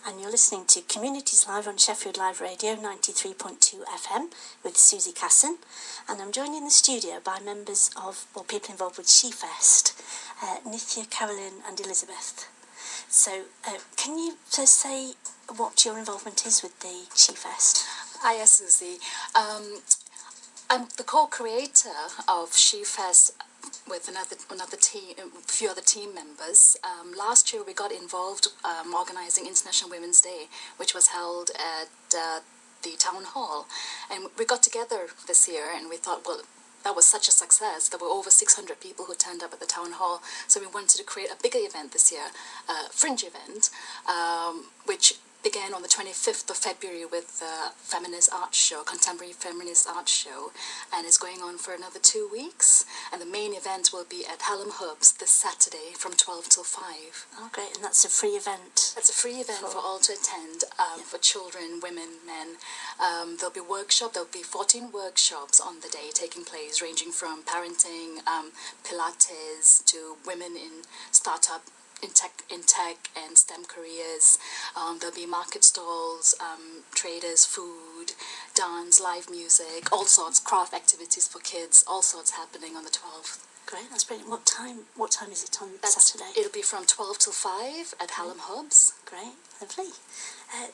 and you're listening to Communities Live on Sheffield Live Radio 93.2 FM with Susie Casson, and I'm joined in the studio by members of, or people involved with SheFest, Nitya, Carolyn and Elizabeth. So can you first say what your involvement is with the SheFest? Yes, Susie. I'm the co-creator of SheFest with another team, a few other team members. Last year we got involved organising International Women's Day, which was held at the town hall, and we got together this year and we thought, well, that was such a success. There were over 600 people who turned up at the town hall, so we wanted to create a bigger event this year, a fringe event, which began on the 25th of February with a feminist art show, contemporary feminist art show, and is going on for another 2 weeks. And the main event will be at Hallam Hubs this Saturday from 12 till 5. Oh, great, and that's a free event? That's a free event for all to attend, for children, women, men. There'll be workshops, there'll be 14 workshops on the day taking place, ranging from parenting, Pilates, to women in startup, in tech and STEM careers. There'll be market stalls, traders, food, dance, live music, all sorts, craft activities for kids, all sorts happening on the 12th. Great, that's brilliant. What time is it on Saturday? It'll be from 12 till 5 at Hallam Hubs. Great, lovely.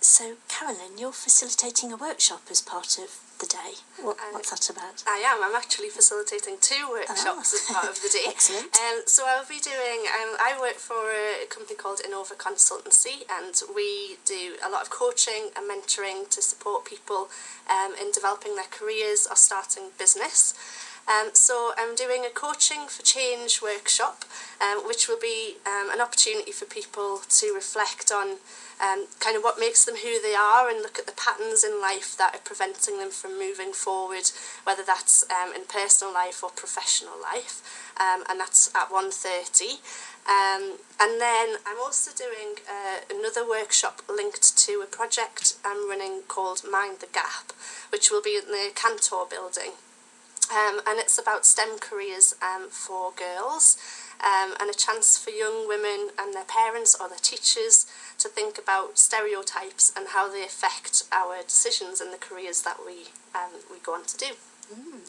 So, Carolyn, you're facilitating a workshop as part of the day. What's that about? I am. I'm actually facilitating 2 workshops as part of the day. Excellent. So I'll be doing, I work for a company called Innova Consultancy, and we do a lot of coaching and mentoring to support people in developing their careers or starting business. So I'm doing a Coaching for Change workshop, which will be an opportunity for people to reflect on kind of what makes them who they are and look at the patterns in life that are preventing them from moving forward, whether that's in personal life or professional life, and that's at 1:30. And then I'm also doing another workshop linked to a project I'm running called Mind the Gap, which will be in the Cantor building. And it's about STEM careers for girls, and a chance for young women and their parents or their teachers to think about stereotypes and how they affect our decisions in the careers that we go on to do.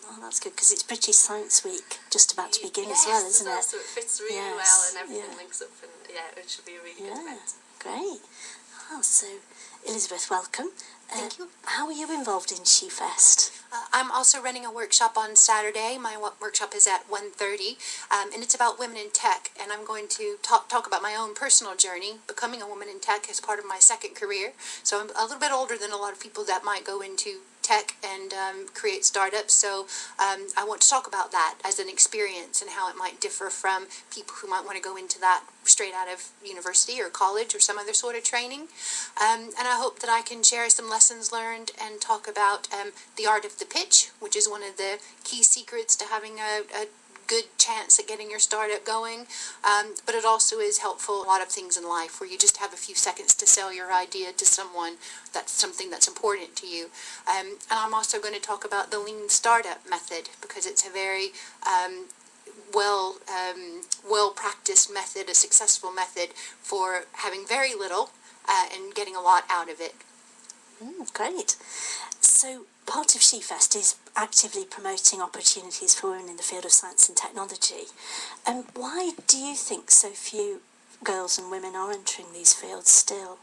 Oh, that's good, because it's British Science Week just about to begin as well, isn't it? So it fits really well and everything links up, and it should be a really good event. Great. Oh, so Elizabeth, welcome. Thank you. How are you involved in SheFest? I'm also running a workshop on Saturday. My workshop is at 1:30, and it's about women in tech. And I'm going to talk about my own personal journey, becoming a woman in tech as part of my second career. So I'm a little bit older than a lot of people that might go into tech and create startups. So I want to talk about that as an experience and how it might differ from people who might want to go into that straight out of university or college or some other sort of training. And I hope that I can share some lessons learned and talk about the art of the pitch, which is one of the key secrets to having a good chance at getting your startup going, but it also is helpful in a lot of things in life where you just have a few seconds to sell your idea to someone. That's something that's important to you. And I'm also going to talk about the lean startup method, because it's a very well practiced method, a successful method for having very little and getting a lot out of it. Great. So part of SheFest is actively promoting opportunities for women in the field of science and technology. Why do you think so few girls and women are entering these fields still?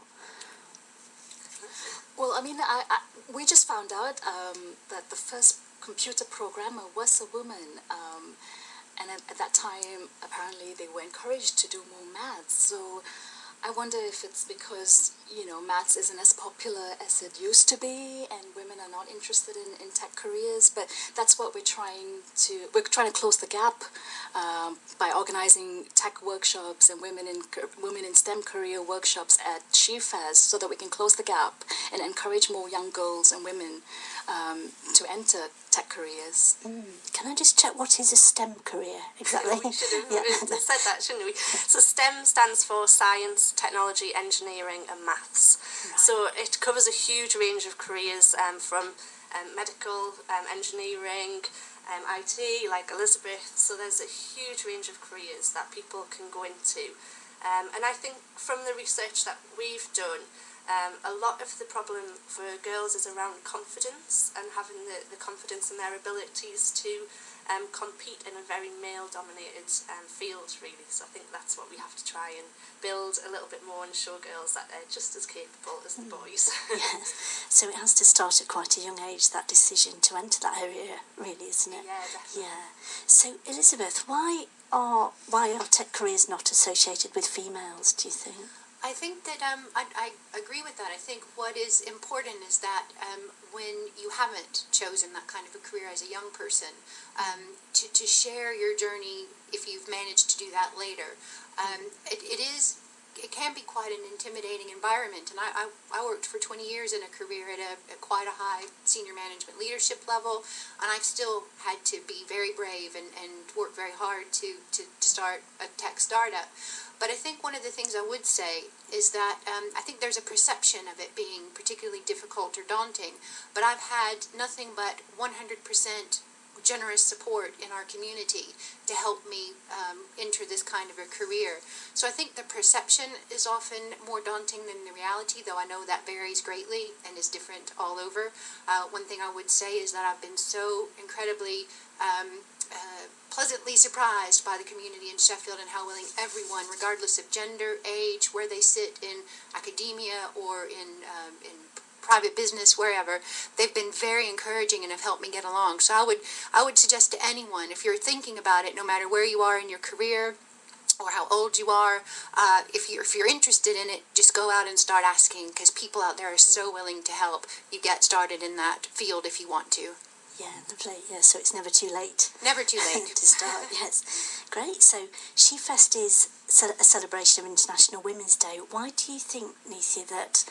Well, I mean, we just found out that the first computer programmer was a woman, and at that time, apparently, they were encouraged to do more maths. So I wonder if it's because, maths isn't as popular as it used to be, and women are not interested in tech careers. But that's what we're trying to close the gap by organizing tech workshops and women in STEM career workshops at SheFest, so that we can close the gap and encourage more young girls and women to enter tech careers. Can I just check, what is a STEM career exactly? We should have said that, shouldn't we? So STEM stands for Science, Technology, Engineering and Maths. Right. So it covers a huge range of careers, from medical, engineering, IT, like Elizabeth. So there's a huge range of careers that people can go into. And I think from the research that we've done, A lot of the problem for girls is around confidence and having the confidence in their abilities to compete in a very male-dominated field, really. So I think that's what we have to try and build a little bit more and show girls that they're just as capable as the boys. Yes. So it has to start at quite a young age, that decision to enter that area, really, isn't it? Yeah, definitely. Yeah. So, Elizabeth, why are tech careers not associated with females, do you think? I think that I agree with that. I think what is important is that when you haven't chosen that kind of a career as a young person, to share your journey if you've managed to do that later. It can be quite an intimidating environment, and I worked for 20 years in a career at quite a high senior management leadership level, and I've still had to be very brave and work very hard to start a tech startup. But I think one of the things I would say is that I think there's a perception of it being particularly difficult or daunting, but I've had nothing but 100% generous support in our community to help me enter this kind of a career. So I think the perception is often more daunting than the reality, though I know that varies greatly and is different all over. One thing I would say is that I've been so incredibly pleasantly surprised by the community in Sheffield and how willing everyone, regardless of gender, age, where they sit in academia or in private business, wherever, they've been very encouraging and have helped me get along. So I would suggest to anyone, if you're thinking about it, no matter where you are in your career or how old you are, if you're interested in it, just go out and start asking, because people out there are so willing to help you get started in that field if you want to. Yeah, lovely. Yeah, so it's never too late. Never too late. To start, yes. Great. So SheFest is a celebration of International Women's Day. Why do you think, Nitya, that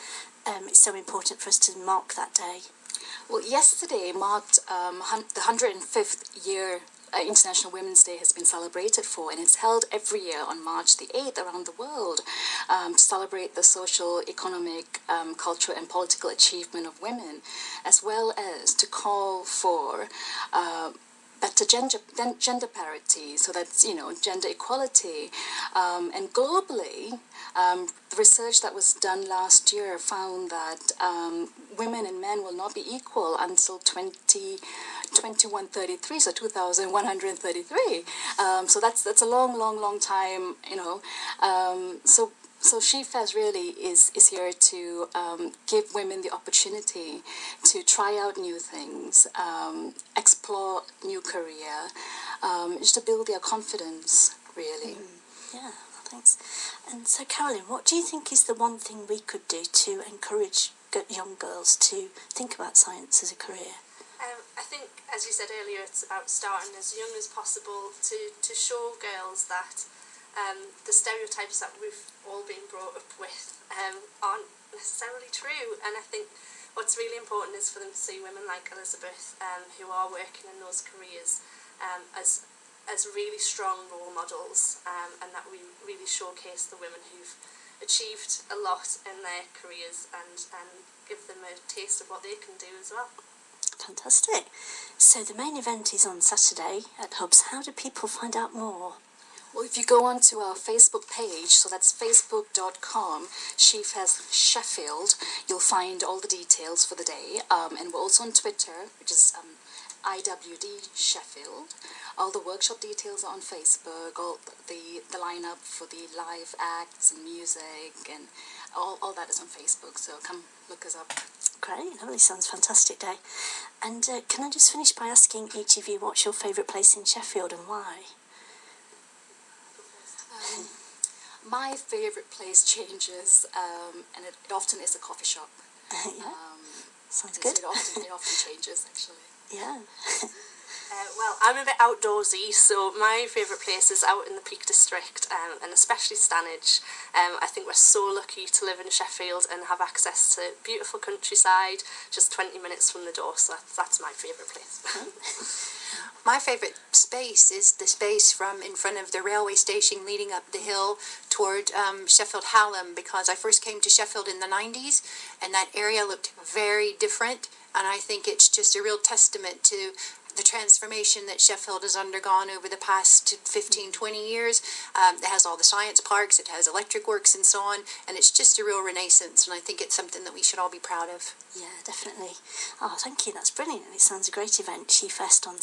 it's so important for us to mark that day? Well, yesterday marked the 105th year International Women's Day has been celebrated for, and it's held every year on March the 8th around the world to celebrate the social, economic, cultural and political achievement of women, as well as to call for better gender parity, so that's, gender equality. And globally, the research that was done last year found that women and men will not be equal until 2133, so 2133. So that's a long time, So SheFest really is here to give women the opportunity to try out new things, explore new career, just to build their confidence, really. Yeah, thanks. And so, Carolyn, what do you think is the one thing we could do to encourage young girls to think about science as a career? I think, as you said earlier, it's about starting as young as possible to show girls that the stereotypes that we've all been brought up with aren't necessarily true. And I think what's really important is for them to see women like Elizabeth who are working in those careers as really strong role models, and that we really showcase the women who've achieved a lot in their careers and give them a taste of what they can do as well. Fantastic. So the main event is on Saturday at Hubs. How do people find out more? Well, if you go onto our Facebook page, so that's facebook.com, SheFest Sheffield, you'll find all the details for the day. And we're also on Twitter, which is IWD Sheffield. All the workshop details are on Facebook, all the lineup for the live acts and music, and all that is on Facebook, so come look us up. Great, lovely, sounds fantastic day. And can I just finish by asking each of you what's your favourite place in Sheffield and why? My favourite place changes, and it often is a coffee shop. Yeah, sounds good. It often changes, actually. Yeah. Well, I'm a bit outdoorsy, so my favourite place is out in the Peak District, and especially Stanage. I think we're so lucky to live in Sheffield and have access to beautiful countryside, just 20 minutes from the door, so that's my favourite place. My favourite space is the space from in front of the railway station leading up the hill toward Sheffield Hallam, because I first came to Sheffield in the 90s and that area looked very different, and I think it's just a real testament to the transformation that Sheffield has undergone over the past 15, 20 years. It has all the science parks, it has electric works and so on, and it's just a real renaissance, and I think it's something that we should all be proud of. Yeah, definitely. Oh, thank you, that's brilliant. It sounds a great event, SheFest on